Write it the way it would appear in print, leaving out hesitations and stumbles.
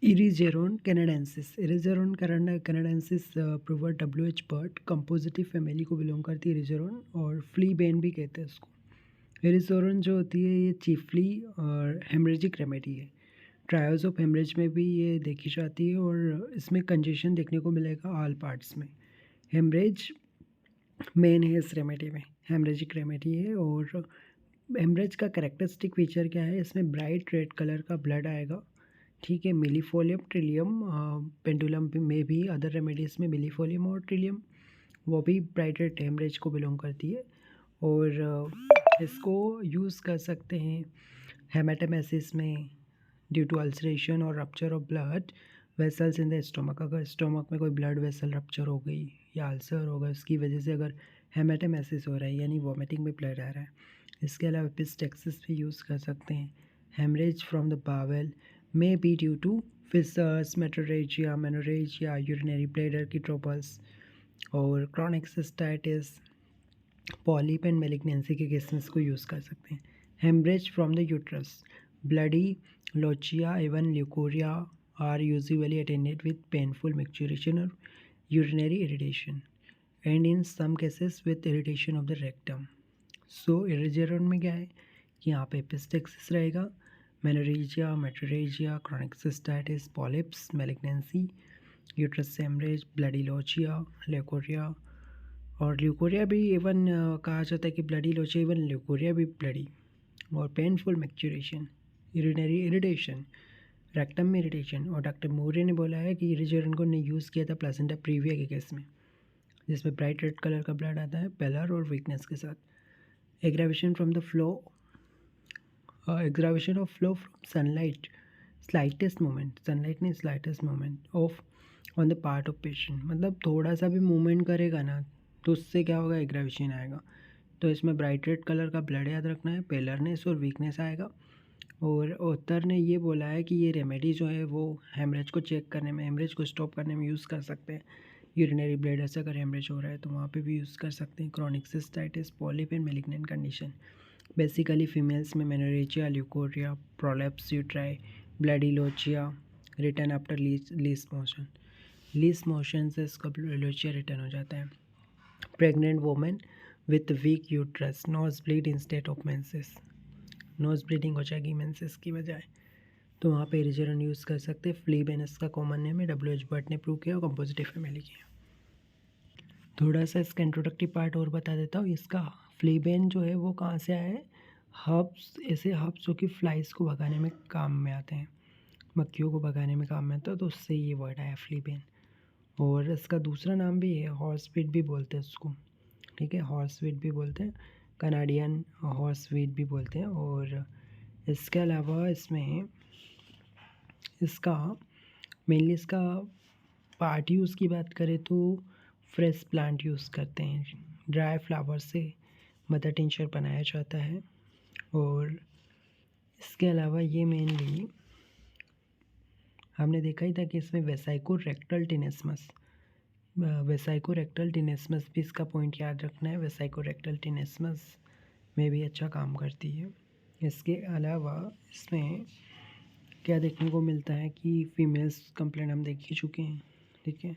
इरिजेरोन canadensis. Erigeron canadensis prover WH bird compositive family को belong करती है इरिजेरोन, और फ्ली बेन भी कहते हैं इसको। इरिजेरोन जो होती है ये चीफली और हेमरेजिक रेमेडी है। ट्रायल्स ऑफ हेमरेज में भी ये देखी जाती है और इसमें कंजेशन देखने को मिलेगा ऑल पार्ट्स में। हेमरेज मेन है इस रेमेडी में, हेमरेजिक रेमेडी है। और हेमरेज का कैरेक्टरिस्टिक फीचर क्या है, इसमें ब्राइट रेड कलर का ब्लड आएगा, ठीक है। मिलीफोलियम, ट्रिलियम, पेंडुलम में भी अदर रेमेडीज़ में मिलीफोलियम और ट्रिलियम वो भी ब्राइट रेड हेमरेज को बिलोंग करती है। और इसको यूज़ कर सकते हैं हेमाटोमेसिस में ड्यू टू अल्सरेशन और rupture of blood vessels in the stomach. अगर स्टोमक में कोई ब्लड वेसल रप्चर हो गई या अल्सर होगा, उसकी वजह से अगर हेमाटोमेसिस हो रहा है यानी वॉमिटिंग में ब्लड आ रहा है। इसके अलावा एपिस्टेक्सिस भी यूज़ कर सकते हैं। Haemorrhage from the bowel may be due to fissures, metrorrhagia, menorrhagia, urinary bladder की troubles और chronic cystitis, polyp and malignancy के केस में इसको यूज़ कर सकते हैं। Haemorrhage from the uterus, bloody lochia even leucorrhoea are usually attended with painful micturition और urinary irritation and in some cases with irritation of the rectum. So Erigeron में क्या है कि यहाँ पे एपिस्टेक्सिस रहेगा, menorrhagia, metrorrhagia, chronic cystitis, polyps, malignancy, uterus haemorrhage, bloody lochia, leucorrhoea. और leucorrhoea भी इवन कहा जाता है कि ब्लडी लोचिया इवन ल्यूकोरिया भी ब्लडी, और पेनफुल मैक्चुरेशन, यूरिनरी इरिटेशन, रेक्टम में इरिटेशन। और डॉक्टर मोरे ने बोला है कि इरिजेरोन को ने यूज़ किया था प्लासेंटा प्रीविया के केस में, जिसमें ब्राइट रेड कलर का ब्लड आता है पेलर और वीकनेस के साथ। Aggravation from the flow, aggravation of flow from sunlight, slightest moment, sunlight नहीं slightest moment of on the part of patient, मतलब थोड़ा सा भी मूवमेंट करेगा ना तो उससे क्या होगा, एग्रावेशन आएगा। तो इसमें ब्राइट रेड कलर का ब्लड याद रखना है, पेलरनेस और वीकनेस आएगा। और ऑथर ने ये बोला है कि ये रेमेडी जो है वो हेमरेज को चेक करने में, हेमरेज को स्टॉप करने में यूज़ कर सकते हैं। यूरिनरी ब्लड से अगर हेमरेज हो रहा है तो वहाँ पे भी यूज़ कर सकते हैं। Chronic cystitis, polyp and malignant condition, basically females में menorrhagia, leucorrhoea, prolapse uteri, bloody lochia return after least motion, least motion से इसका लोचिया रिटर्न हो जाता है। Pregnant women with weak uterus, nose bleed in state of menses, nose bleeding हो जाएगी menses की बजाय, तो वहाँ पे इरिजेरोन यूज़ कर सकते हैं। फ्लीबेन इसका कॉमन नेम है, WH बर्ट ने प्रूव किया और कंपोजिटिव फैमिली की। थोड़ा सा इसका इंट्रोडक्टिव पार्ट और बता देता हूँ। इसका फ्लीबेन जो है वो कहाँ से आया है, हर्ब्स, ऐसे हर्ब्स जो कि फ्लाइज को भगाने में काम में आते हैं, मक्खियों को भगाने में काम में आता है, तो उससे ये वर्ड आया फ्लीबेन। और इसका दूसरा नाम भी है, हॉर्सवीट भी बोलते हैं उसको, ठीक है, हॉर्सवीट भी बोलते हैं, कनाडियन हॉर्सवीट भी बोलते हैं। और इसके अलावा इसमें इसका मेनली इसका पार्ट यूज़ की बात करें तो फ्रेश प्लांट यूज़ करते हैं, ड्राई फ्लावर से मदर टिंचर बनाया जाता है। और इसके अलावा ये मेनली हमने देखा ही था कि इसमें वेसाइकोरेक्टल टिनेस्मस, वेसाइकोरेक्टल टिनेस्मस भी इसका पॉइंट याद रखना है, वेसाइकोरेक्टल टिनेस्मस में भी अच्छा काम करती है। इसके अलावा इसमें क्या देखने को मिलता है कि फीमेल्स कंप्लेंट हम देख ही चुके हैं, ठीक है।